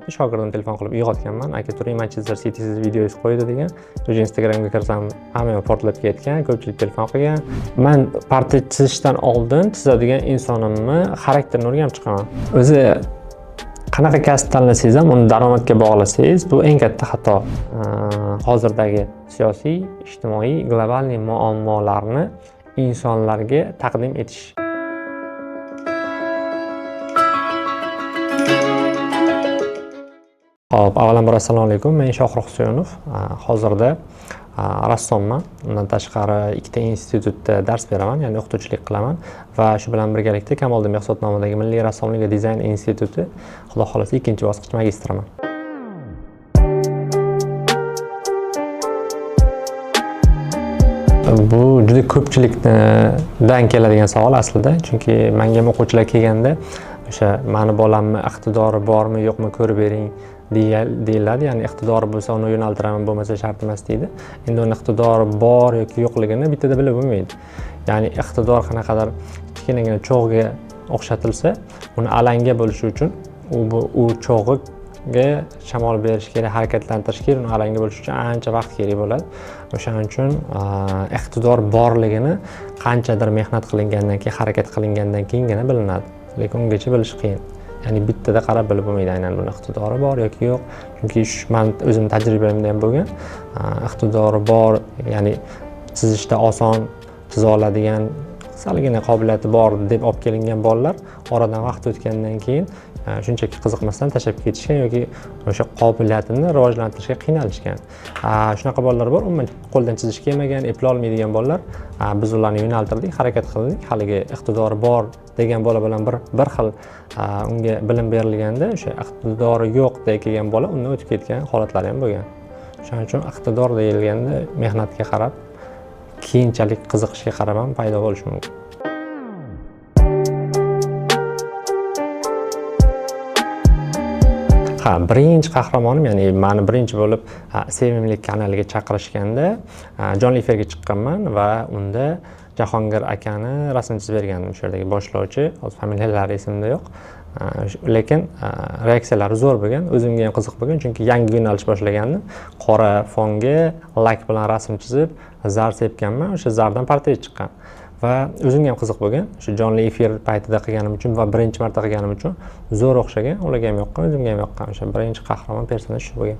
paytda shogirdim telefon qilib uyg'otganman. Aka, turing, Manchester City siz videongiz qo'ydi degan. O'sha Instagramga kirsam, hamma portlab ketgan, ko'pchilik telefon qilgan. Men portret chizishdan oldin chizadigan insonimni xarakterini o'rganib chiqaman. O'zi qanaqa kasb tanlasangiz ham uni daromadga bog'lasangiz, bu eng katta xato. Hozirdagi siyosiy, ijtimoiy, global muammolarni insonlarga taqdim etish. Hop, avvalambor assalomu alaykum. Men Shohruh Husaynov. Hozirda rassomman. Undan tashqari ikkita institutda dars beraman, ya'ni o'qituvchilik qilaman va shu bilan birgalikda Kamoliddin Behzod nomidagi Milliy rassomlik va dizayn instituti, xudo xolasa, ikkinchi bosqich magistraman. Bu juda ko'pchilikdan keladigan savol aslida, chunki menga o'quvchilar kelganda o'sha mani bolamni iqtidori bormi, yo'qmi ko'rib bering deyiladi. Ya'ni iqtidori bo'lsa uni yo'naltiraman, bo'lmasa shart emas deydi. Endi uni iqtidori bor yoki yo'qligini bittada bilib bo'lmaydi. Ya'ni iqtidor qanaqadir kichkinagina cho'g'ga o'xshatilsa, uni alanga bo'lishi uchun u cho'g'iga shamol berish kerak, harakatlantirish kerak, uni alanga bo'lish uchun ancha vaqt kerak bo'ladi. O'shaning uchun iqtidor borligini qanchadir mehnat qilingandan keyin, harakat qilingandan keyingina bilinadi. Lekin ungacha bilish qiyin. Ya'ni bittada qarab bilib bo'lmaydi aynan buni iqtidori bor yoki yo'q. Chunki men o'zim tajribamda ham bo'lgan, iqtidori bor, ya'ni chizishda oson chiza oladigan, salgina qobiliyati bor deb olib kelingan bolalar oradan vaqt o'tgandan keyin shunchaki qiziqmasdan tashlab ketishgan yoki o'sha qobiliyatini rivojlantirishga qiynalishgan. Shunaqa bolalar bor, umuman qo'ldan chizish kelmagan, eplay olmaydigan bolalar. Biz ularni yo'naltirdik, harakat qildik. Haligi iqtidori bor degan bola bilan bir xil unga bilim berilganda, o'sha iqtidori yo'q degan bola undan o'tib ketgan holatlari ham bo'lgan. Shuning uchun iqtidor deyilganda mehnatga qarab, keyinchalik qiziqishga qarab ham paydo bo'lishi mumkin. Birinchi qahramonim, ya'ni meni birinchi bo'lib Sevimlilik kanaliga chaqirishganda jonli efirga chiqqanman va unda Jahongir akani rasm chizib bergandim. O'sha yerdagi boshlovchi, hozir familiyalari esimda yo'q. Lekin reaksiyalari zo'r bo'lgan, o'zimga ham qiziq bo'lgan, chunki yangi yo'nalish boshlagandim. Qora fonga lak bilan rasm chizib, zar sepganman, o'sha zardan portret chiqqan. Va o'zimga ham qiziq bo'lgan, shu jonli efir paytida qilganim uchun va birinchi marta qilganim uchun zo'r o'xshagan, ularga ham yoqqan, o'zimga ham yoqqan. O'sha birinchi qahramon personaj shu bo'lgan.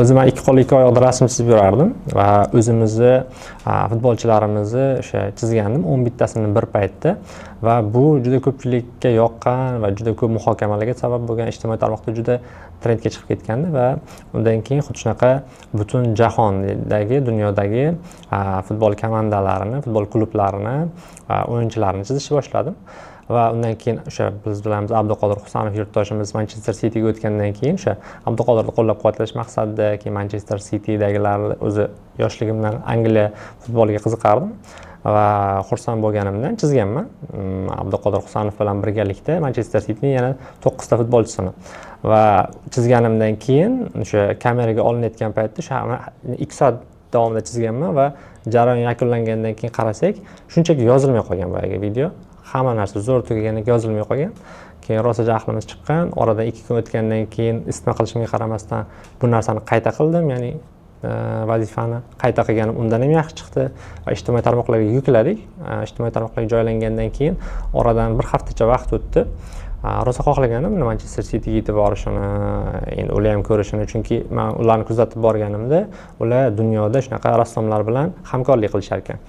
O'zim ikki qo'l ikki oyoqda rasm chizib yurardim va o'zimizni futbolchilarimizni o'sha chizgandim 11 tasini bir paytda va bu juda ko'pchilikka yoqqan va juda ko'p muhokamalarga sabab bo'lgan, ijtimoiy tarmoqda juda trendga chiqib ketgandi va undan keyin xuddi shunaqa butun jahondagi, dunyodagi futbol komandalarini, futbol klublarini, o'yinchilarini chizishni boshladim. Va undan keyin o'sha biz bilamiz Abduqodir Husanov yurtdoshimiz Manchester Cityga o'tgandan keyin o'sha Abduqodirni qo'llab-quvvatlash maqsadida keyin Manchester Citydagilar o'zi yoshligimdan Angliya futboliga qiziqardim va xursand bo'lganimdan chizganman. Abduqodir Husanov bilan birgalikda Manchester Cityning yana 9 ta futbolchisini va chizganimdan keyin o'sha kameraga olinayotgan paytda o'sha 2 soat davomida chizganman va jarayon yakunlangandan keyin qarasak, shunchaki yozilmay qolgan boyagi video. Hamma narsa zo'r tugaganiga yozilmay qolgan. Keyin rosa jahlimiz chiqqan. Oradan 2 kun o'tgandan keyin isitma qilishimga qaramasdan bu narsani qayta qildim, ya'ni vazifani qayta qilganim undan ham yaxshi chiqdi va ijtimoiy tarmoqlarga yukladik. Ijtimoiy tarmoqlarga joylangandan keyin oradan bir haftacha vaqt o'tdi. Rosa xohlaganim Manchester Cityga yetib borishini, endi ular ham ko'rishini, chunki men ularni kuzatib borganimda ular dunyoda shunaqa rassomlar bilan hamkorlik qilishar ekan.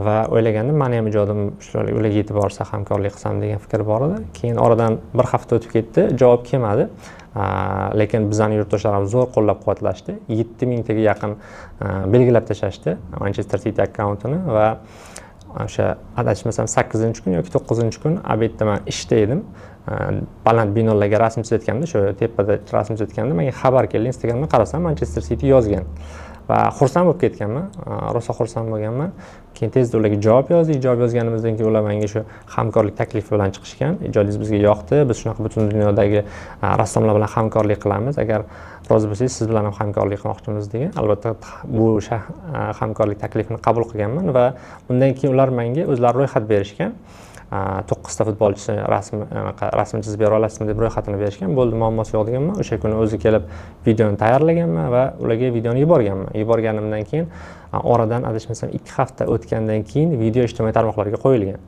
Va o'ylagandim, meni ham ijodim ularga yetib borsa hamkorlik qilsam degan fikr bor edi. Keyin oradan bir hafta o'tib ketdi, javob kelmadi. Lekin bizning yurtdoshlarimiz zo'r qo'llab-quvvatlashdi. 7000 taga yaqin belgilab tashlashdi Manchester City akkauntini va o'sha adashmasam 8-kun yoki 9-kun obedda men ishda edim. Baland binolarga rasm chizayotganda, shu tepada rasm chizayotganda menga xabar keldi. Instagramdan qarasam Manchester City yozgan. Va xursand bo'lib ketganman, rosa xursand bo'lganman. Keyin tezda ularga javob yozdik. Javob yozganimizdan keyin ular menga shu hamkorlik taklifi bilan chiqishgan. Ijodingiz bizga yoqdi. Biz shunaqa butun dunyodagi rassomlar bilan hamkorlik qilamiz. Agar rozi bo'lsangiz, siz bilan ham hamkorlik qilmoqchimiz degan. Albatta bu hamkorlik taklifini qabul qilganman va undan keyin ular menga o'zlari ro'yxat berishgan. 9 ta futbolchi rasm chizib bera olasizmi deb ro'yxatini berishgan. Bo'ldi, muammosi yo'q deganman. O'sha kuni o'zi kelib videoni tayyorlaganman va ularga videoni yuborganman. Yuborganimdan keyin oradan adashmasam 2 hafta o'tgandan keyin video ijtimoiy tarmoqlarga qo'yilgan.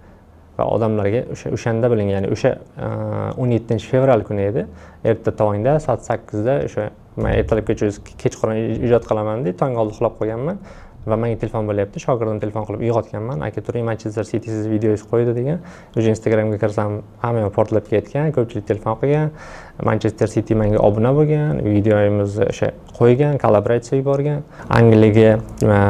Va odamlarga o'shanda biling, ya'ni o'sha 17-fevral kuni edi. Erta tongda soat 8 da o'sha men ertalabgacha kechqurun ijod qilaman deb tong oldi uxlab qolganman va menga telefon bo'lyapti. Shogirdim telefon qilib uyg'otganman. Aka, turing, Manchester City siz videoyingiz qo'ydi degan. O'sha Instagramga kirsam hamma portlab ketgan, ko'pchilik telefon qilgan. Manchester City menga obuna bo'lgan, videoyimizni o'sha qo'ygan, kollaboratsiya yuborgan. Angliyaga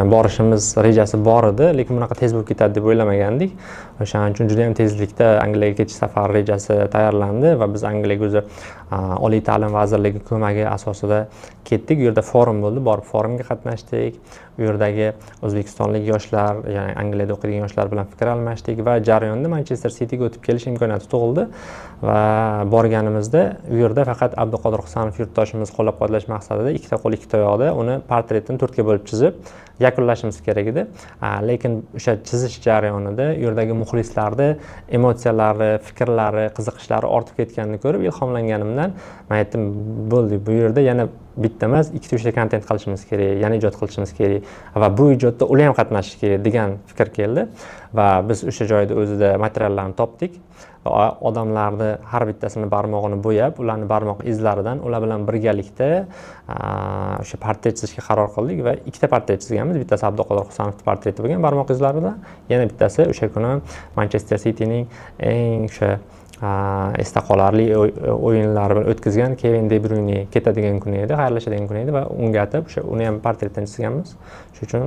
borishimiz rejasi bor edi, lekin bunaqa tez bo'lib ketadi deb o'ylamagandik. O'shaning uchun juda ham tezlikda Angliyaga ketish safari rejasi tayyorlandi va biz Angliyaga o'zi Oliy ta'lim vazirligi ko'magi asosida ketdik. U yerda forum bo'ldi, borib forumga qatnashdik. U yerdagi o'zbekistonlik yoshlar, ya'ni Angliyada o'qiydigan yoshlar bilan fikr almashdik va jarayonda Manchester Cityga o'tib kelish imkoniyati tug'ildi va borganimizda u yerda faqat Abduqodir Husanov yurtdoshimiz qo'llab-quvvatlash maqsadida ikkita qo'l ikkita oyoqda uni portretini 4 ga bo'lib chizib yakunlashimiz kerak edi. Lekin o'sha chizish jarayonida u yerdagi muxlislarni emotsiyalari, fikrlari, qiziqishlari ortib ketganini ko'rib ilhomlanganimdan men aytdim, bo'ldi, bu yerda yana bitta emas, 2-3 ta kontent qilishimiz kerak, yana ijod qilishimiz kerak va bu ijodda ular ham qatnashishi kerak degan fikr keldi va biz o'sha joyda o'zida materiallarni topdik va odamlarni har bittasini barmog'ini bo'yab, ularni barmoq izlaridan ular bilan birgalikda o'sha portret chizishga qaror qildik va 2 ta portret chizganmiz. Bittasi Abduqodir Husanovning portreti bo'lgan barmoq izlarida, yana bittasi o'sha kuni Manchester Cityning eng o'sha esda qolarli o'yinlari bilan o'tkazgan Kevin De Bruyne ketadigan kun edi, xayrlashadigan kun edi va unga atab o'sha uni ham portretini chizganmiz. Shuning uchun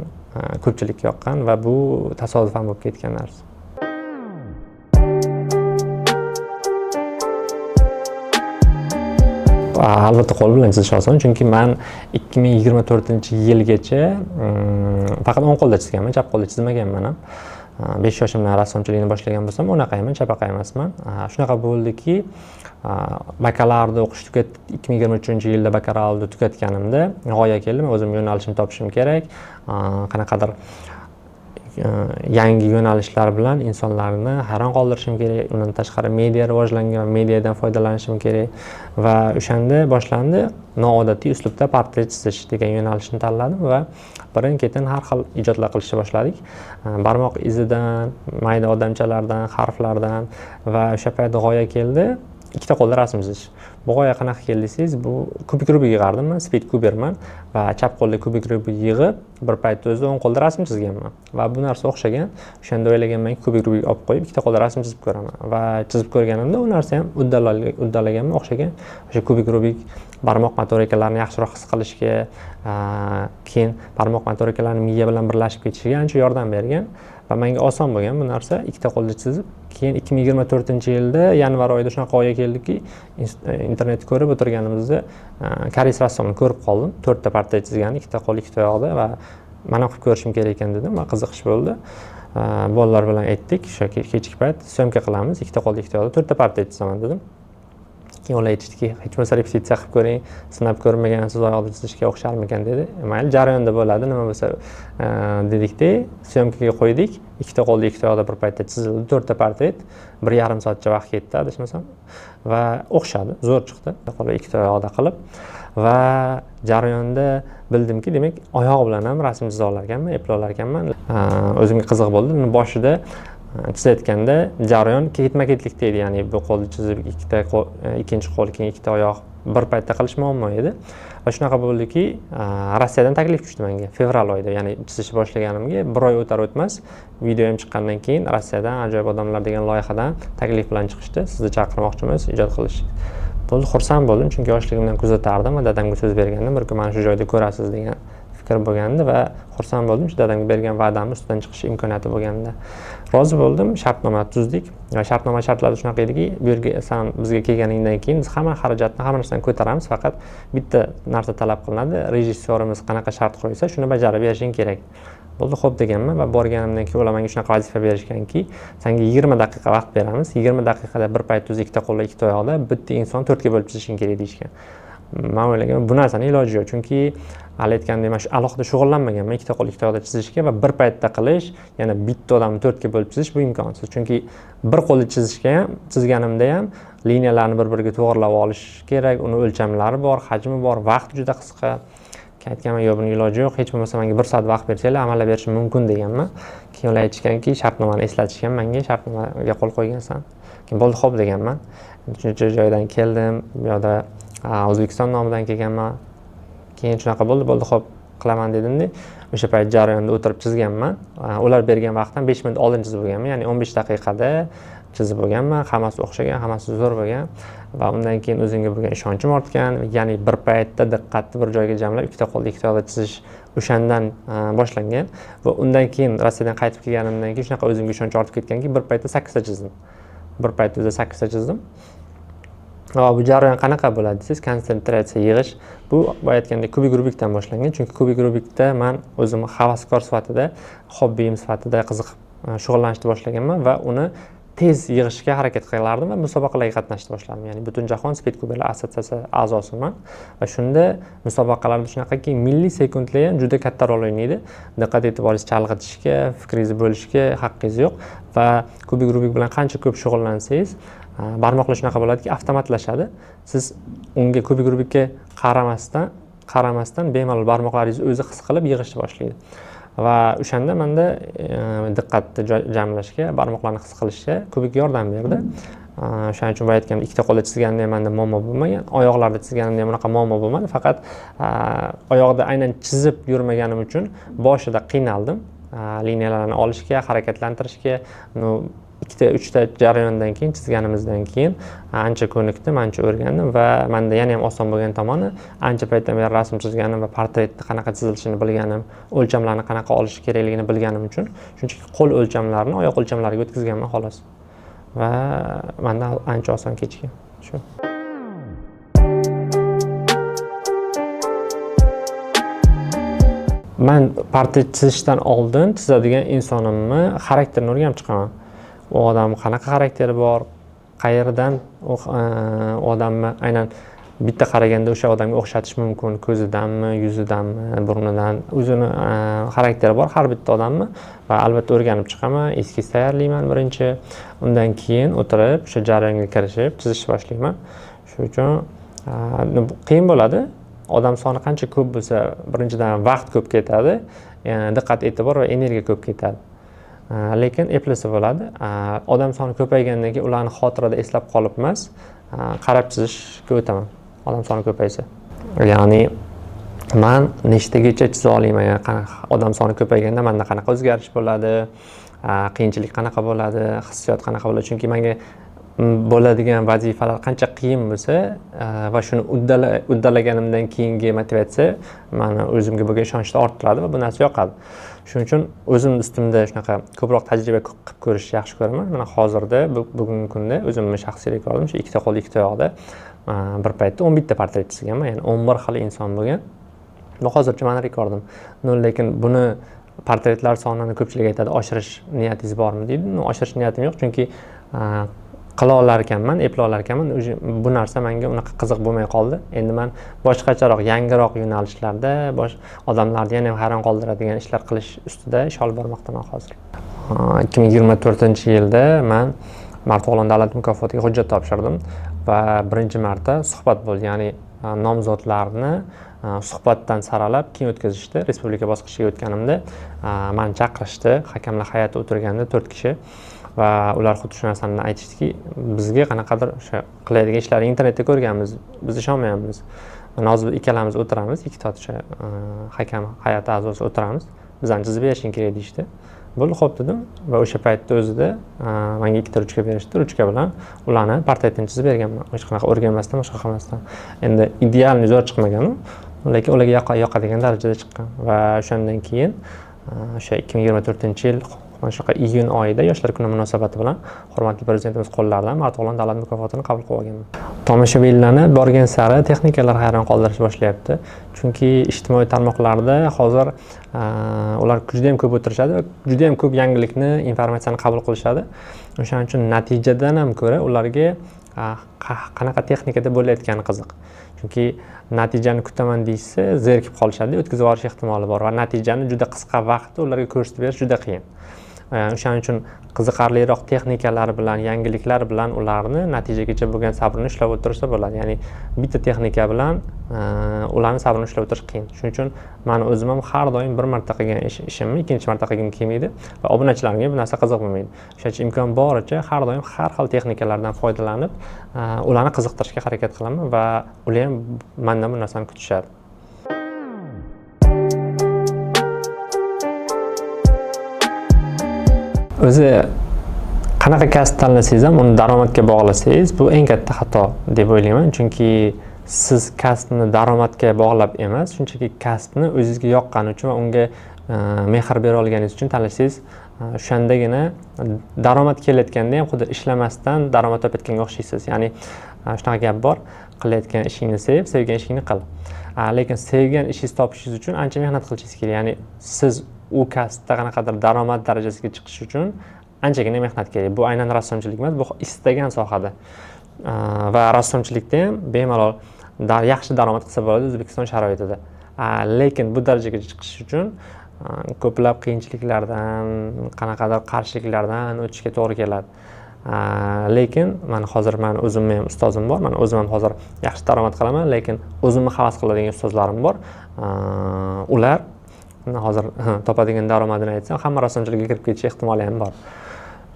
ko'pchilikka yoqqan va bu tasodifan bo'lib ketgan narsa. Albatta qo'l bilan chizish oson, chunki men 2024-yilgacha faqat o'ng qo'lda chizganman, chap qo'lda chizmaganman ham. 5 yoshimdan rassomchilikni boshlagan bo'lsam, o'naqayman, chapaqa emasman. Shunaqa bo'ldiki, bakalavriatni o'qishni 2023-yilda bakalavriatni tugatganimda g'oya keldi. Men o'zim yo'nalishimni topishim kerak. Qanaqadir yangi yo'nalishlar bilan insonlarni hayron qoldirishim kerak. Undan tashqari media rivojlangan, mediadan foydalanishim kerak va o'shanda boshlandi noodatiy uslubda portret chizish degan yo'nalishni tanladim va birin-ketin har xil ijodlar qilishni boshladik. Barmoq izidan, mayda odamchalardan, harflardan va o'sha paytda g'oya keldi. 2 ta qo'lda rasm chizish. Bu g'oya qanaqa keldi desangiz, bu kubik rubik yig'ardim men, speed kuberman va chap qo'lda kubik rubik yig'ib, bir paytda o'zi o'ng qo'lda rasm chizganman. Va bu narsa o'xshagan. O'shanda o'ylaganmanki, kubik rubik olib qo'yib 2 ta qo'lda rasm chizib ko'raman va chizib ko'rganimda u narsa ham uddalaganman, o'xshagan. O'sha kubik rubik barmoq motorikalarini yaxshiroq his qilishga, keyin barmoq motorikalarini miya bilan birlashib ketishiga ancha yordam bergan va menga oson bo'lgan bu narsa 2 ta qo'lda chizib. Keyin 2024-yilda yanvar oyida shunaqa g'oya keldiki, internetda ko'rib o'tirganimizda koreys rassomini ko'rib qoldim. 4 ta portret chizgan, 2 ta qo'l, 2 ta oyoqda va mana qilib ko'rishim kerak ekan dedim va qiziqish bo'ldi. Bolalar bilan aytdik, o'sha kechki payt syomka qilamiz, 2 ta qo'l, 2 ta oyoqda 4 ta portret chizaman dedim. Keyin ular aytishdiki, hech bo'lmasa repetitsiya qilib ko'ring, sinab ko'rmagansiz, oyoqda chizishga o'xsharmikan dedi. Mayli, jarayonda bo'ladi, nima bo'lsa dedikda, syomkaga qo'ydik. 2 ta qo'lda 2 ta oyoqda bir paytda chizildi, 4 ta portret, 1,5 soatcha vaqt ketdi, adashmasam. Va o'xshadi, zo'r chiqdi. 2 ta oyoqda qilib va jarayonda bildimki, demak, oyoq bilan ham rasm chiza olar ekanman, eplay olar ekanman. O'zimga qiziq bo'ldi. Boshida chizayotganda jarayon ketma-ketlikda edi, ya'ni bu qo'lni chizib ikkinchi qo'l, keyin 2 ta oyoq bir paytda qilish muammo edi. Va shunaqa bo'ldiki, Rossiyadan taklif tushdi menga fevral oyida, ya'ni chizishni boshlaganimga 1 oy o'tar o'tmas video ham chiqqandan keyin Rossiyadan Ajoyib odamlar degan loyihadan taklif bilan chiqishdi. Sizni chaqirmoqchimiz, ijod qilish. Bo'ldi, xursand bo'ldim, chunki yoshligimdan kuzatardim va dadamga so'z bergandim, bir kun mana shu joyda ko'rasiz degan fikr bo'lgandi va xursand bo'ldim, dadamga bergan va'damni ustidan chiqish imkoniyati bo'lganda. Rozi bo'ldim, shartnoma tuzdik va shartnoma shartlari shunaqa ediki, bu yerga san bizga kelganingdan keyin biz hamma xarajatni, hamma narsani ko'taramiz, faqat bitta narsa talab qilinadi, rejissyorimiz qanaqa shart qo'ysa, shuni bajarib berishing kerak. Bo'ldi, xo'p deganman va borganimdan keyin ular menga shunaqa vazifa berishganki, senga 20 daqiqa vaqt beramiz, 20 daqiqada bir payt o'zi 2 ta qo'lda 2 ta oyoqda bitta inson 4 ga bo'lib chizishing kerak deyishgan. Men o'ylagan, bu narsaning iloji yo'q, chunki hali aytgandek man shu alohida shug'ullanmaganman ikkita qo'l ikkita oyoqda chizishga va bir paytda qilish, yana bitta odamni 4 ga bo'lib chizish bu imkonsiz. Chunki bir qo'lda chizganimda ham liniyalarni bir-biriga to'g'rilab olish kerak, uni o'lchamlari bor, hajmi bor, vaqt juda qisqa. Aytganman, yo'q, buning iloji yo'q, hech bo'lmasa menga 1 soat vaqt bersanglar amallab berishim mumkin deganman. Keyin ular aytishganki, shartnomani eslatishgan menga, shartnomaga qo'l qo'ygansan. Keyin bo'ldi, xo'p deganman. Uchinchi joydan keldim, bu yoqda O'zbekiston nomidan kelganman. Keyin shunaqa bo'ldi, xo'p qilaman dedimda, o'sha payt jarayonda o'tirib chizganman. Ular bergan vaqtdan 5 minut oldin chizib bo'lganman, ya'ni 15 daqiqada chizib bo'lganman. Hammasi o'xshagan, hammasi zo'r bo'lgan va undan keyin o'zimga bo'lgan ishonchim ortgan, ya'ni bir paytda diqqatni bir joyga jamlab ikkita qo'lda ikkita oyoqda chizish o'shandan boshlangan va undan keyin Rossiyadan qaytib kelganimdan keyin shunaqa o'zimga ishonch ortib ketganki, bir paytda 8 ta chizdim. Bir paytda o'zi 8 ta chizdim. Va bu jarayon qanaqa bo'ladi desangiz, konsentratsiya yig'ish bu aytgandek kubik rubikdan boshlangan. Chunki kubik rubikda men o'zim havaskor sifatida, hobbiyim sifatida qiziqib shug'ullanishni boshlaganman va uni tez yig'ishga harakat qilardim va musobaqalarga qatnashni boshladim. Ya'ni Butunjahon Speed kuberlar assotsiatsiyasi a'zosiman va shunda musobaqalarda shunaqaki millisekundlar ham juda katta rol o'ynaydi. Diqqat e'tiboringizni chalg'itishga, fikringizni bo'lishga haqqingiz yo'q va kubik rubik bilan qancha ko'p shug'ullansangiz, barmoqlar shunaqa bo'ladiki, avtomatlashadi. Siz unga kubik rubikka qaramasdan bemalol barmoqlaringiz o'zi his qilib yig'ishni boshlaydi. Va o'shanda menda diqqatni jamlashga, barmoqlarni his qilishga kubik yordam berdi. O'shaning uchun aytganimda ikkita qo'lda chizganimda ham menda muammo bo'lmagan, oyoqlarda chizganimda ham unaqa muammo bo'lmadi. Faqat oyoqda aynan chizib yurmaganim uchun boshida qiynaldim. Liniyalarni olishga, harakatlantirishga, ikkita uchta jarayondan keyin chizganimizdan keyin ancha ko'nikdim, ancha o'rgandim va menda yana ham oson bo'lgan tomoni ancha paytdan beri rasm chizganim va portretni qanaqa chizilishini bilganim, o'lchamlarni qanaqa olish kerakligini bilganim uchun shunchaki qo'l o'lchamlarini oyoq o'lchamlariga o'tkazganman xolos. Va menda ancha oson kechgan. Shu. Men portret chizishdan oldin chizadigan insonimni xarakterini o'rganib chiqaman. U odam qanaqa xarakteri bor, qayerdan u odamni aynan bitta qaraganda o'sha odamga o'xshatish mumkin, ko'zidanmi, yuzidanmi, burnidan, o'zini xarakteri bor har bitta odamni va albatta o'rganib chiqaman, eskiz tayyorlayman birinchi, undan keyin o'tirib o'sha jarayonga kirishib chizishni boshlayman. Shuning uchun qiyin bo'ladi. Odam soni qancha ko'p bo'lsa, birinchidan vaqt ko'p ketadi, diqqat e'tibor va energiya ko'p ketadi. Lekin eplisi bo'ladi. Odam soni ko'paygandan keyin ularni xotirada eslab qolib emas, qarab chizishga o'taman. Odam soni ko'paysa. Ya'ni men nechtagacha chiza olaman, odam soni ko'payganda menda qanaqa o'zgarish bo'ladi, qiyinchilik qanaqa bo'ladi, hissiyot qanaqa bo'ladi. Chunki menga bo'ladigan vazifalar qancha qiyin bo'lsa va shuni uddalaganimdan keyingi motivatsiya meni o'zimga bo'lgan ishonchni orttiradi va bu narsa yoqadi. Shuning uchun o'zim ustimda shunaqa ko'proq tajriba qilib ko'rishni yaxshi ko'raman. Mana hozirda bugungi kunda o'zimning shaxsiy rekordim shu ikkita qo'l ikkita oyoqda bir paytda 11 ta portret chizganman, ya'ni 11 xil inson bo'lgan. Bu hozircha meni rekordim. Lekin buni portretlar sonini ko'pchilik aytadi, oshirish niyatingiz bormi deydi. Oshirish niyatim yo'q, chunki qila olar ekanman, epla olar ekanman. Bu narsa menga unaqa qiziq bo'lmay qoldi. Endi men boshqacharoq, yangiroq yo'nalishlarda odamlarni yana ham hayron qoldiradigan ishlar qilish ustida ish olib bormoqdaman hozir. 2024-yilda men Marto'g'lon davlat mukofotiga hujjat topshirdim va birinchi marta suhbat bo'ldi. Ya'ni nomzodlarni suhbatdan saralab keyin o'tkazishdi. Respublika bosqichiga o'tganimda meni chaqirishdi, hakamlar hay'ati o'tirganda 4 kishi. Va ular xuddi shu narsani aytishdiki, bizga qanaqadir o'sha qiladigan ishlarni internetda ko'rganmiz, biz ishonmayapmiz. Mana hozir ikkalamiz o'tiramiz, ikkita o'sha hakam hay'ati a'zosi o'tiramiz. Bizani chizib berishing kerak deyishdi. Bo'ldi, xo'p dedim va o'sha paytda o'zida menga ikkita ruchka berishdi. Ruchka bilan ularni portretini chizib berganman. Hech qanaqa o'rganmasdan, boshqa qilmasdan. Endi idealni zo'r chiqmagan, lekin ularga yoqadigan darajada chiqqan va o'shandan keyin o'sha 2024-yil shunaqa iyun oyida yoshlar kuni munosabati bilan hurmatli prezidentimiz qo'llaridan Marto'g'lon davlat mukofotini qabul qilib olganman. Tomoshabinlarni borgan sari texnikalar hayron qoldirishni boshlayapti. Chunki ijtimoiy tarmoqlarda hozir ular juda ham ko'p o'tirishadi va juda ham ko'p yangilikni, informatsiyani qabul qilishadi. O'shaning uchun natijadan ham ko'ra ularga qanaqa texnikada bo'layotgani qiziq. Chunki natijani kutaman deyishsa zerikib qolishadi, o'tkazib yuborish ehtimoli bor va natijani juda qisqa vaqtda ularga ko'rsatib berish juda qiyin. O'shaning uchun qiziqarliroq texnikalar bilan, yangiliklar bilan ularni natijagacha bo'lgan sabrini ushlab o'tirsa bo'ladi. Ya'ni bitta texnika bilan ularni sabrini ushlab o'tirish qiyin. Shuning uchun men o'zim ham har doim bir marta qilgan ishimni ikkinchi marta qilgim kelmaydi va obunachilarimga bu narsa qiziq bo'lmaydi. Shuning uchun imkon boricha har doim har xil texnikalardan foydalanib, ularni qiziqtirishga harakat qilaman va ular ham mendan bu narsani kutishadi. O'zi qanaqa kasb tanlasangiz ham uni daromadga bog'lasangiz, bu eng katta xato deb o'ylayman. Chunki siz kasbni daromadga bog'lab emas, shunchaki kasbni o'zingizga yoqqani uchun va unga mehr bera olganingiz uchun tanlasangiz, o'shandagina daromad kelayotganda ham xuddi ishlamasdan daromad topayotganga o'xshaysiz. Ya'ni shunaqa gap bor, qilayotgan ishingni sev, sevgan ishingni qil. Lekin sevgan ishingizni topishingiz uchun ancha mehnat qilishingiz kerak. Ya'ni siz u kasbda qanaqadir daromad darajasiga chiqish uchun anchagina mehnat kerak. Bu aynan rassomchilik emas, bu istagan sohada. Va rassomchilikda ham bemalol yaxshi daromad qilsa bo'ladi O'zbekiston sharoitida. Lekin bu darajaga chiqish uchun ko'plab qiyinchiliklardan, qanaqadir qarshiliklardan o'tishga to'g'ri keladi. Lekin men o'zimning ham ustozim bor. Men o'zim ham hozir yaxshi daromad qilaman, lekin o'zimni havas qiladigan ustozlarim bor. Ular hozir topadigan daromadini aytsam, hamma rassomchilikka kirib ketish ehtimoli ham bor.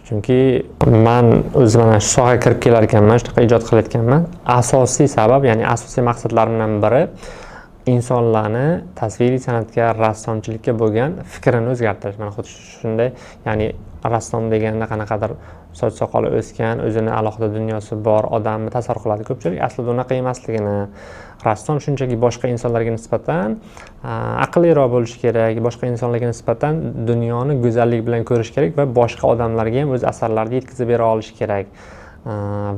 Chunki men o'zim mana shu sohaga kirib kelar ekanman, shunaqa ijod qilayotganman. Asosiy sabab, ya'ni asosiy maqsadlarimdan biri insonlarni tasviriy san'atga, rassomchilikka bo'lgan fikrini o'zgartirish. Mana xuddi shunday, ya'ni rassom deganda qanaqadir soch soqoli o'sgan, o'zini alohida dunyosi bor odamni tasavvur qiladi ko'pchilik. Aslida unaqa emasligini, rassom shunchaki boshqa insonlarga nisbatan aqlliroq bo'lishi kerak, boshqa insonlarga nisbatan dunyoni go'zallik bilan ko'rish kerak va boshqa odamlarga ham o'z asarlarini yetkazib bera olishi kerak.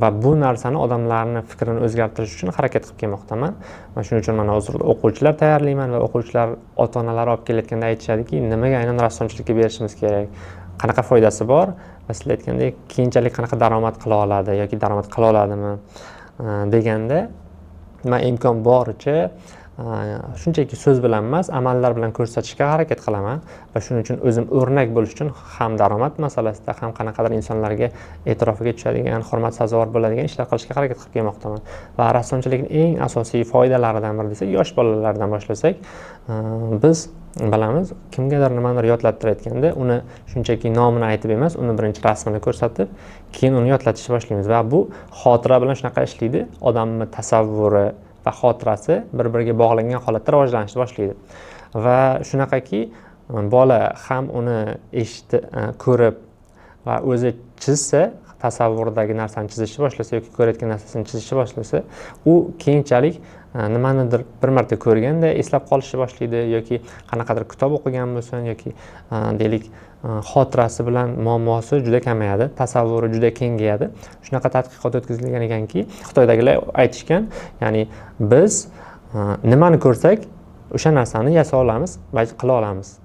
Va bu narsani odamlarni fikrini o'zgartirish uchun harakat qilib kelmoqdaman. Va shuning uchun mana hozir o'quvchilar tayyorlayman va o'quvchilar ota-onalar olib kelayotganda aytishadiki, nimaga aynan rassomchilikka berishimiz kerak? Qanaqa foydasi bor? Va siz aytgandek, keyinchalik qanaqa daromad qila oladi yoki daromad qila oladimi deganda, men imkon boricha shunchaki so'z bilan emas, amallar bilan ko'rsatishga harakat qilaman va shuning uchun o'zim o'rnak bo'lish uchun ham daromad masalasida, ham qanaqadir insonlarga e'tirofiga tushadigan, hurmat sazovor bo'ladigan ishlar qilishga harakat qilib kelmoqdaman. Va rassomchilikning eng asosiy foydalaridan biri desak, yosh bolalardan boshlasak, biz bilamiz, kimgadir nimanidir yodlattirayotganda uni shunchaki nomini aytib emas, uni birinchi rasmini ko'rsatib, keyin uni yodlatishni boshlaymiz va bu xotira bilan shunaqa ishlaydi, odamning tasavvuri va xotirasi bir-biriga bog'langan holatda rivojlanishni boshlaydi. Va shunaqaki bola ham uni eshitib, ko'rib va o'zi chizsa, tasavvuridagi narsani chizishni boshlasa yoki ko'rayotgan narsasini chizishni boshlasa, u keyinchalik nimanidir bir marta ko'rganda eslab qolishni boshlaydi yoki qanaqadir kitob o'qigan bo'lsin yoki deylik xotirasi bilan muammosi juda kamayadi, tasavvuri juda kengayadi. Shunaqa tadqiqot o'tkazilgan ekanki, Xitoydagilar aytishgan, ya'ni biz nimani ko'rsak, o'sha narsani yasa olamiz va qila olamiz.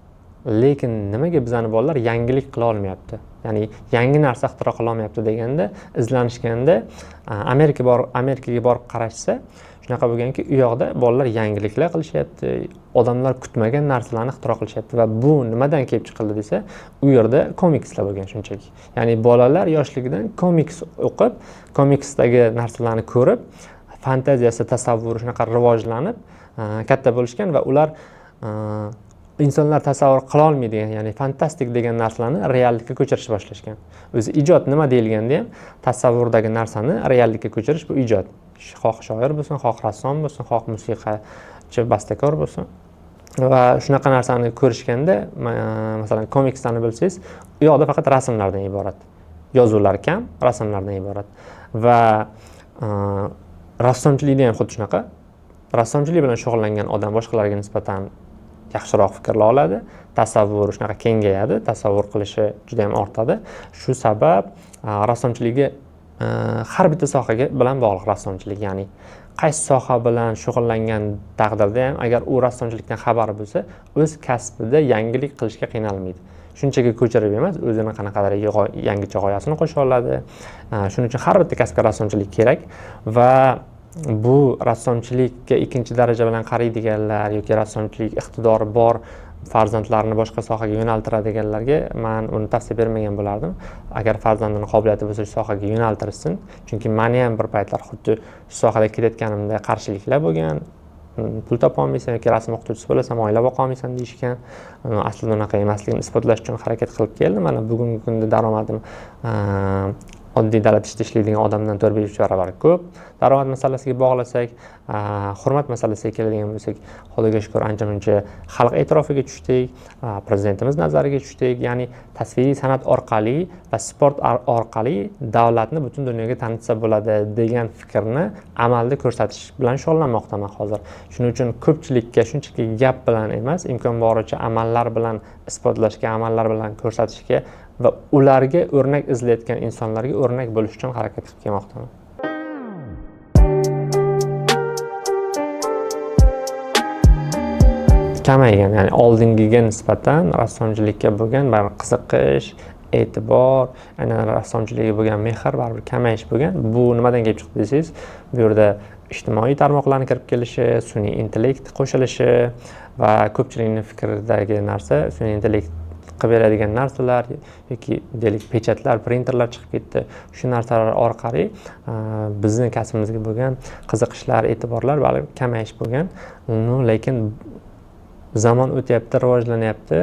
Lekin nimaga bizani bolalar yangilik qila olmayapti? Ya'ni yangi narsa ixtiro qila olmayapti deganda, izlanishganda Amerikaga borib qarashsa, shunaqa bo'lganki, u yoqda bolalar yangiliklar qilishyapti, odamlar kutmagan narsalarni ixtiro qilishyapti va bu nimadan kelib chiqildi desa, u yerda komikslar bo'lgan shunchaki. Ya'ni bolalar yoshligidan komiks o'qib, komiksdagi narsalarni ko'rib, fantaziyasi, tasavvuri shunaqa rivojlanib, katta bo'lishgan va ular insonlar tasavvur qila olmaydigan, ya'ni fantastik degan narsalarni reallikka ko'chirishni boshlashgan. O'zi ijod nima deyilganda ham tasavvurdagi narsani reallikka ko'chirish bu ijod. Xoh shoir bo'lsin, xoh rassom bo'lsin, xoh musiqachi, bastakor bo'lsin. Va shunaqa narsani ko'rishganda, masalan, komikslarni bilsangiz, u yoqda faqat rasmlardan iborat. Yozuvlar kam, rasmlardan iborat. Va rassomchilikda ham xuddi shunaqa. Rassomchilik bilan shug'ullangan odam boshqalarga nisbatan yaxshiroq fikrlay oladi, tasavvuri shunaqa kengayadi, tasavvur qilishi juda ham ortadi. Shu sabab rassomchilikga har bitta sohaga bilan bog'liq rassomchilik, ya'ni qaysi soha bilan shug'ullangan taqdirda ham agar u rassomchilikdan xabari bo'lsa, o'z kasbida yangilik qilishga qiynalmaydi. shunchaki ko'chirib emas, o'zini qanaqadir yangicha g'oyasini qo'sha oladi. Shuning uchun har bitta kasbga rassomchilik kerak va bu rassomchilikka ikkinchi daraja bilan qaraydiganlar yoki rassomchilik iqtidori bor farzandlarini boshqa sohaga yo'naltiradiganlarga men uni tavsiya bermagan bo'lardim. Agar farzandini qobiliyati bo'lsa shu sohaga yo'naltirsin. Chunki meni ham bir paytlar xuddi shu sohada ketayotganimda qarshiliklar bo'lgan. Pul topa olmaysan yoki rasm o'qituvchisi bo'lasan, oila boqa olmaysan deyishgan. Aslida unaqa emasligini isbotlash uchun harakat qilib keldim. Mana bugungi kunda daromadim oddiy dalada ishlaydigan odamdan 4-5 barobar ko'p. Daromad masalasiga bog'lasak, hurmat masalasiga keladigan bo'lsak, Xudoga shukr ancha-muncha xalq e'tirofiga tushdik, prezidentimiz nazariga tushdik. Ya'ni tasviriy san'at orqali va sport orqali davlatni butun dunyoga tanitsa bo'ladi degan fikrni amalda ko'rsatish bilan shug'ullanmoqdaman hozir. Shuning uchun ko'pchilikka shunchaki gap bilan emas, imkon boricha amallar bilan isbotlashga, amallar bilan ko'rsatishga va ularga o'rnak izlayotgan insonlarga o'rnak bo'lish uchun harakat qilib kelmoqdaman. Kamaygan, ya'ni oldingiga nisbatan rassomchilikka bo'lgan qiziqish, e'tibor, aynan rassomchilikka bo'lgan mehr baribir kamayish bo'lgan. Bu nimadan kelib chiqdi desangiz, bu yerda ijtimoiy tarmoqlarning kirib kelishi, sun'iy intellekt qo'shilishi va ko'pchilikning fikridagi narsa sun'iy intellekt qilib beradigan narsalar yoki deylik pechatlar, printerlar chiqib ketdi. Shu narsalar orqali bizning kasbimizga bo'lgan qiziqishlar, e'tiborlar balki kamayish bo'lgan. Lekin zamon o'tyapti, rivojlanyapti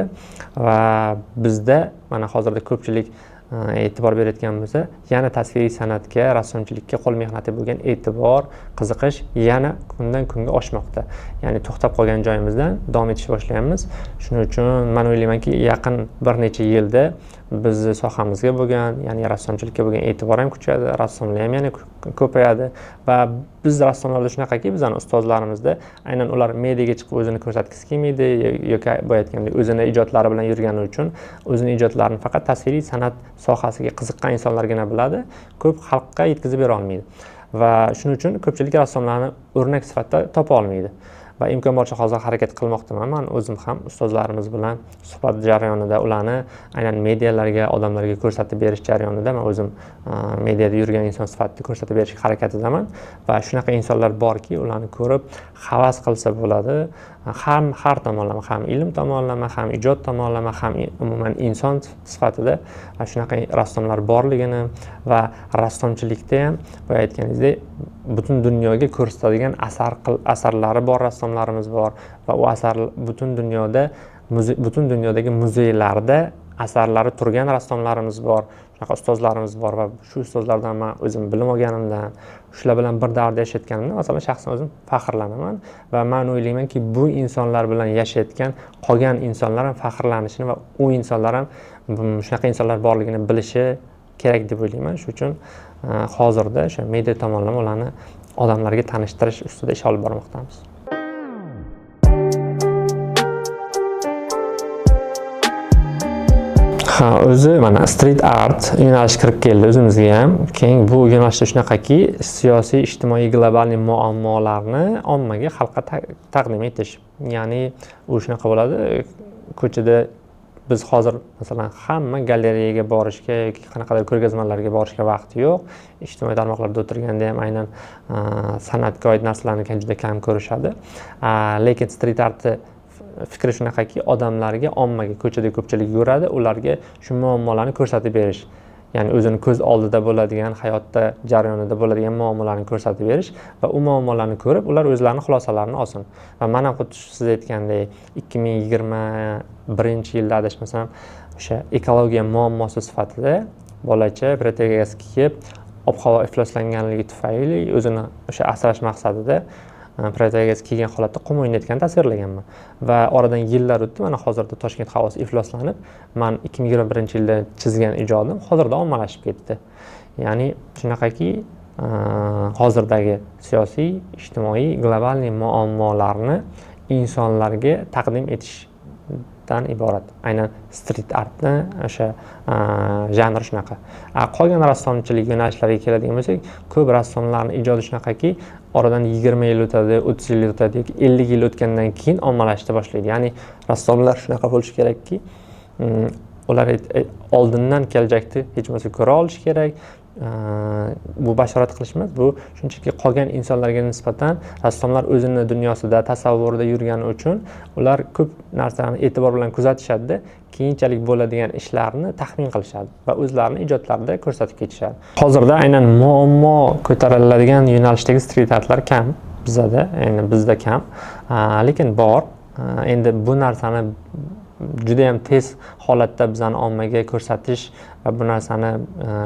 va bizda mana hozirda ko'pchilik e'tibor berayotgan bo'lsa, yana tasviriy san'atga, rassomchilikka, qo'l mehnati bo'lgan e'tibor, qiziqish yana kundan kunga oshmoqda. Ya'ni to'xtab qolgan joyimizdan davom etishni boshlayapmiz. Shuning uchun men o'ylaymanki, yaqin bir necha yilda bizni sohamizga bo'lgan, ya'ni rassomchilikka bo'lgan e'tibor ham kuchayadi, rassomlar ham yana ko'payadi va biz rassomlarda shunaqaki, bizning ustozlarimizda aynan ular mediaga chiqib o'zini ko'rsatgisi kelmaydi yoki aytgandek o'zini ijodlari bilan yurgani uchun o'zini ijodlarini faqat tasviriy san'at sohasiga qiziqqan insonlargina biladi, ko'p xalqqa yetkazib bera olmaydi. Va shuning uchun ko'pchilik rassomlarni o'rnak sifatida topa olmaydi. Va imkon boricha hozir harakat qilmoqdaman. Men o'zim ham ustozlarimiz bilan suhbat jarayonida ularni aynan medialarga, odamlarga ko'rsatib berish jarayonida men o'zim mediada yurgan inson sifatida ko'rsatib berishga harakatimdaman va shunaqa insonlar borki, ularni ko'rib havas qilsa bo'ladi. Har tomonlama, ham ilm tomonlama, ham ijod tomonlama, ham umuman inson sifatida shunaqa rassomlar borligini va rassomchilikda ham boya aytganingizdek butun dunyoga ko'rsatadigan asarlari bor rassomlarimiz bor va u asar butun dunyodagi muzeylarda asarlari turgan rassomlarimiz bor. Shunaqa ustozlarimiz bor va shu ustozlardan men o'zim bilim olganimdan, shular bilan bir davrda yashayotganimdan masalan shaxsan o'zim faxrlanaman va men o'ylaymanki, bu insonlar bilan yashayotgan qolgan insonlar ham faxrlanishini va u insonlar ham shunaqa insonlar borligini bilishi kerak deb o'ylayman. Shuning uchun hozirda o'sha media tomonlama ularni odamlarga tanishtirish ustida ish olib bormoqdamiz. O'zi mana street art yo'nalishi kirib keldi o'zimizga ham. Keyin bu yo'nalishda shunaqaki, siyosiy, ijtimoiy, global muammolarni ommaga, xalqqa taqdim etish. Ya'ni u shunaqa bo'ladi, ko'chada biz hozir masalan hamma galereyaga borishga yoki qanaqadir ko'rgazmalarga borishga vaqti yo'q. Ijtimoiy tarmoqlarda o'tirganda ham aynan san'atga oid narsalarni juda kam ko'rishadi. Lekin street artni fikri shunaqaki, odamlarga, ommaga, ko'chada ko'pchilik yuradi, ularga shu muammolarni ko'rsatib berish. Ya'ni o'zini ko'z oldida bo'ladigan, hayotda jarayonida bo'ladigan muammolarni ko'rsatib berish va u muammolarni ko'rib, ular o'zlarining xulosalarini olsin. Va men ham xuddi siz aytgandek 2021-yilda adashmasam, o'sha ekologiya muammosi sifatida bolacha protegaz kiyib, ob-havo ifloslanganligi tufayli o'zini o'sha asrash maqsadida protegaz kiygan holatda qum o'ynayotganini tasvirlaganman. Va oradan yillar o'tdi, mana hozirda Toshkent havosi ifloslanib, men 2021-yilda chizgan ijodim hozirda ommalashib ketdi. Ya'ni shunaqaki, hozirdagi siyosiy, ijtimoiy, global muammolarni insonlarga taqdim etishdan iborat. Aynan street artni o'sha janr shunaqa. Qolgan rassomchilik yo'nalishlariga keladigan bo'lsak, ko'p rassomlarning ijodi shunaqaki, oradan 20 yil o'tadi, 30 yil o'tadi yoki 50 yil o'tgandan keyin ommalashishni boshlaydi. Ya'ni rassomlar shunaqa bo'lishi kerakki, ular oldindan kelajakni hech bo'lmasa ko'ra olish kerak. Bu bashorat qilish emas, bu shunchaki qolgan insonlarga nisbatan rassomlar o'zini dunyosida, tasavvurida yurgani uchun ular ko'p narsani e'tibor bilan kuzatishadi, keyinchalik bo'ladigan ishlarni taxmin qilishadi va o'zlarini ijodlarida ko'rsatib ketishadi. Hozirda aynan muammo ko'tariladigan yo'nalishdagi street artlar kam bizda, ya'ni bizda kam, lekin bor. Endi bu narsani juda ham tez holatda bizani ommaga ko'rsatish va bu narsani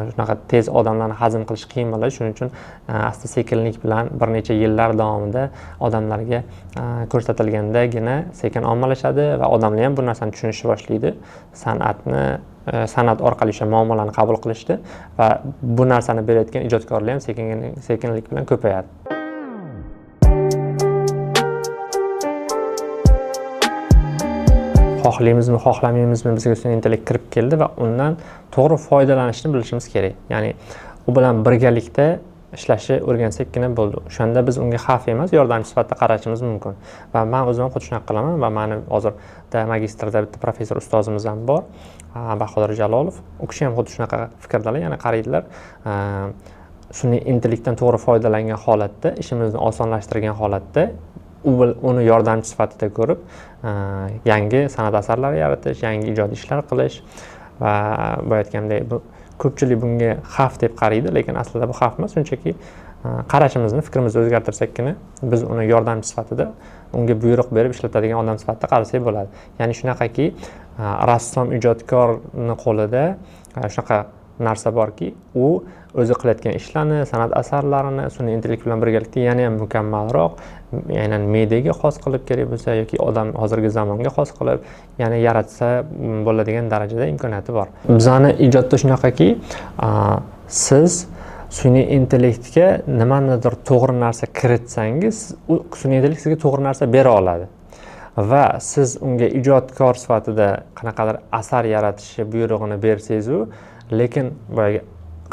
shunaqa tez odamlarni hazm qilish qiyin bo'ladi. Shuning uchun asta sekinlik bilan bir necha yillar davomida odamlarga ko'rsatilgandagina sekin ommalashadi va odamlar ham bu narsani tushunishni boshlaydi. San'at orqali o'sha muammolarni qabul qilishdi va bu narsani berayotgan ijodkorlar ham sekinlik bilan ko'payadi. Xohlaymizmi, xohlamaymizmi, bizga sun'iy intellekt kirib keldi va undan to'g'ri foydalanishni bilishimiz kerak. Ya'ni u bilan birgalikda ishlashni o'rgansakkina bo'ldi. O'shanda biz unga xavf emas, yordamchi sifatida qarashimiz mumkin. Va men o'zim xuddi shunaqa qilaman va meni hozirda magistrda bitta professor ustozimiz ham bor, Bahodir Jalolov. U kishi ham xuddi shunaqa fikrdalar, ya'ni qaraydilar. Sun'iy intellektdan to'g'ri foydalangan holatda, ishimizni osonlashtirgan holatda uni yordamchi sifatida ko'rib, yangi san'at asarlari yaratish, yangi ijodiy ishlar qilish va bu aytgandek, ko'pchilik bunga xavf deb qaraydi, lekin aslida bu xavf emas, shunchaki qarashimizni, fikrimizni o'zgartirsakkina biz uni yordamchi sifatida, unga buyruq berib ishlatadigan odam sifatida qarasak bo'ladi. Ya'ni shunaqaki, rassom ijodkorning qo'lida shunaqa narsa borki, u o'zi qilayotgan ishlarni, san'at asarlarini sun'iy intellekt bilan birgalikda yana ham mukammalroq, ya'ni mediaga xos qilib kerak bo'lsa yoki odam hozirgi zamonga xos qilib yana yaratsa bo'ladigan darajada imkoniyati bor. Bizani ijodda shunaqaki, siz sun'iy intellektga nimanidir to'g'ri narsa kiritsangiz, u sun'iy intellekt sizga to'g'ri narsa bera oladi. Va siz unga ijodkor sifatida qanaqadir asar yaratishi buyrug'ini bersangiz, lekin boyagi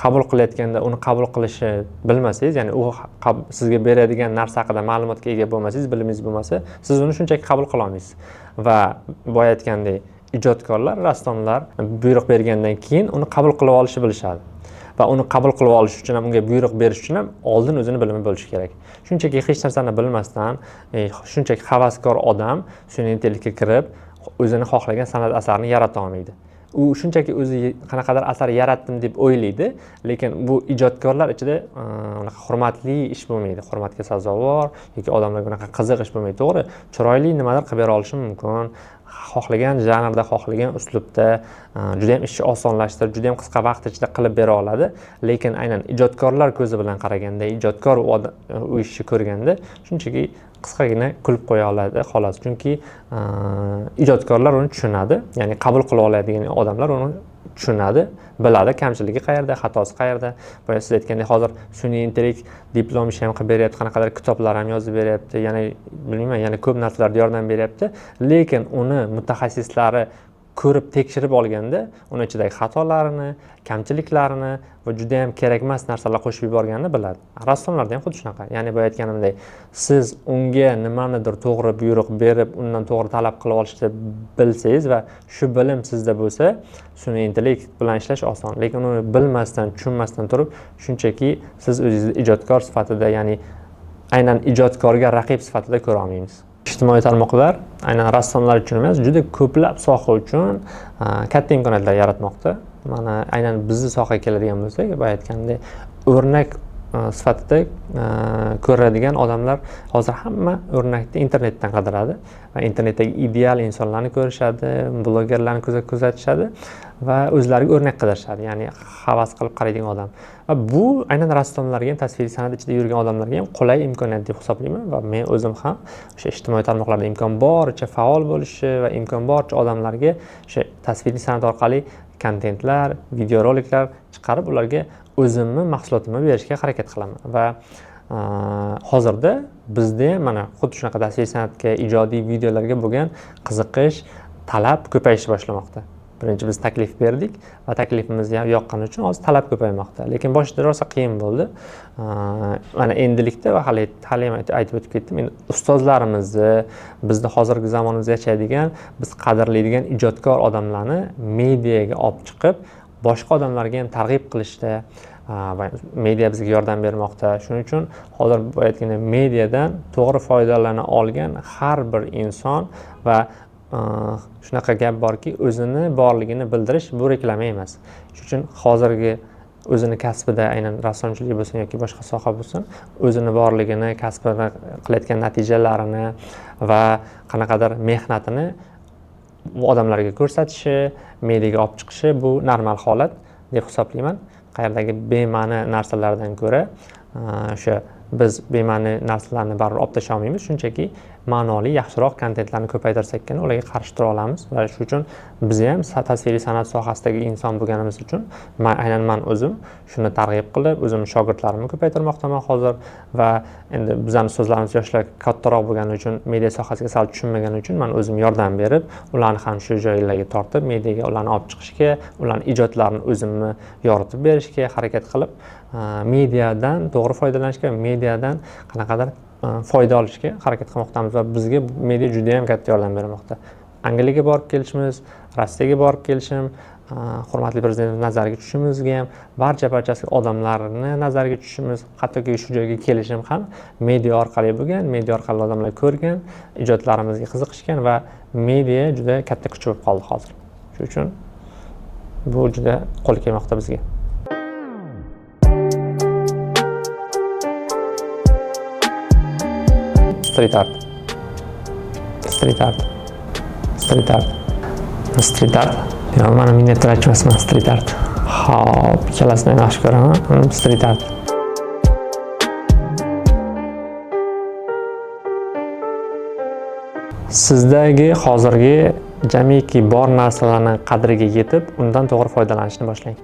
qabul qilayotganda uni qabul qilishni bilmasangiz, ya'ni u sizga beradigan narsa haqida ma'lumotga ega bo'lmasangiz, bilimingiz bo'lmasa, siz uni shunchaki qabul qila olmaysiz. Va boya aytgandek, ijodkorlar, rassomlar buyruq bergandan keyin uni qabul qilib olishni bilishadi. Va uni qabul qilib olish uchun ham, unga buyruq berish uchun ham oldin o'zini bilimi bo'lishi kerak. Shunchaki hech narsani bilmasdan, shunchaki havaskor odam sun'iy intellektga kirib, o'zini xohlagan san'at asarini yarata olmaydi. U shunchaki o'zi qanaqadir asar yaratdim deb o'ylaydi, lekin bu ijodkorlar ichida hurmatli ish bo'lmaydi, hurmatga sazovor yoki odamlarga unaqa qiziq ish bo'lmaydi. To'g'ri, chiroyli nimadir qilib bera olishi mumkin. Xohlagan janrda, xohlagan uslubda juda ham ishni osonlashtirib, juda ham qisqa vaqt ichida qilib bera oladi, lekin aynan ijodkorlar ko'zi bilan qaraganda, ijodkor u ishni ko'rganda shunchaki qisqagina kulib qo'ya oladi xolos. Chunki ijodkorlar uni tushunadi, ya'ni qabul qila oladigan odamlar uni tushunadi, biladi kamchiligi qayerda, xatosi qayerda. Boya siz aytgandek, hozir sun'iy intellekt diplom ish ham qilib beryapti, qanaqadir kitoblar ham yozib beryapti, ya'ni bilmayman, yana ko'p narsalarda yordam beryapti, lekin uni mutaxassislari ko'rib tekshirib olganda uni ichidagi xatolarini, kamchiliklarini va juda ham kerak emas narsalar qo'shib yuborganini biladi. Rassomlarda ham xuddi shunaqa. Ya'ni boya aytganimdek, siz unga nimanidir to'g'ri buyruq berib, undan to'g'ri talab qilib olishni bilsangiz va shu bilim sizda bo'lsa, sun'iy intellekt bilan ishlash oson. Lekin uni bilmasdan, tushunmasdan turib, shunchaki siz o'zingizni ijodkor sifatida, ya'ni aynan ijodkorga raqib sifatida ko'ra olmaysiz. Ijtimoiy tarmoqlar aynan rassomlar uchun emas, juda ko'plab soha uchun katta imkoniyatlar yaratmoqda. Mana aynan bizning sohaga keladigan bo'lsak, boya aytgandek, o'rnak sifatida ko'radigan odamlar hozir hamma o'rnakni internetdan qidiradi va internetdagi ideal insonlarni ko'rishadi, blogerlarni kuzatishadi va o'zlariga o'rnak qidirishadi, ya'ni havas qilib qaraydigan odam. Va bu aynan rassomlarga ham, tasviriy san'at ichida yurgan odamlarga ham qulay imkoniyat deb hisoblayman va men o'zim ham o'sha ijtimoiy tarmoqlarda imkon boricha faol bo'lishi va imkon boricha odamlarga o'sha tasviriy san'at orqali kontentlar, videoroliklar chiqarib, ularga o'zimni mahsulotimni berishga harakat qilaman. Va hozirda bizda ham mana xuddi shunaqa tasviriy san'atga, ijodiy videolarga bo'lgan qiziqish, talab ko'payishni boshlamoqda. Birinchi biz taklif berdik va taklifimiz yoqqani uchun hozir talab ko'paymoqda. Lekin boshida rosa qiyin bo'ldi. Mana endilikda va hali ham aytib o'tib ketdim. Endi ustozlarimizni, bizni hozirgi zamonimizda yashaydigan, biz qadrlaydigan ijodkor odamlarni mediaga olib chiqib, boshqa odamlarga ham targ'ib qilishda media bizga yordam bermoqda. Shuning uchun hozir aytganda mediadan to'g'ri foydalana olgan har bir inson va shunaqa gap borki, o'zini borligini bildirish bu reklama emas. Shuning uchun hozirgi o'zini kasbida, aynan rassomchilik bo'lsin yoki boshqa soha bo'lsin, o'zini borligini, kasbini qilayotgan natijalarini va qanaqadir mehnatini odamlarga ko'rsatishi, mediaga olib chiqishi bu normal holat deb hisoblayman. Qayerdagi bema'ni narsalardan ko'ra o'sha biz bema'ni narsalarni baribir olib tashlay olmaymiz, shunchaki ma'noli yaxshiroq kontentlarni ko'paytirsakkina ularga qarshi tura olamiz va shu uchun biz ham tasviriy san'at sohasidagi inson bo'lganimiz uchun aynan men o'zim shuni targ'ib qilib, o'zim shogirdlarimni ko'paytirmoqdaman hozir va endi bizning ustozlarimiz yoshlar kattaroq bo'lgani uchun media sohasiga sal tushunmagani uchun men o'zim yordam berib, ularni ham shu joylarga tortib, mediaga ularni olib chiqishga, ularning ijodlarini o'zimni yoritib berishga harakat qilib, mediadan to'g'ri foydalanishga, mediadan qanaqadir foyda olishga harakat qilmoqdamiz va bizga media juda ham katta yordam bermoqda. Angliyaga borib kelishimiz, Rossiyaga borib kelishim, hurmatli prezidentimiz nazariga tushishimizga ham, barchasi odamlarni nazariga tushishimiz, hattoki shu joyga kelishim ham media orqali bo'lgan, media orqali odamlar ko'rgan, ijodlarimizga qiziqishgan va media juda katta kuch bo'lib qoldi hozir. Shuning uchun bu juda qo'l kelmoqda bizga. Street art. Yo, mana miniatyurachi emasman, street art. Xo'p, ikkalasini ham yaxshi ko'raman. Street art. Sizdagi hozirgi jamiki bor narsalarning qadriga yetib, undan to'g'ri foydalanishni boshlang.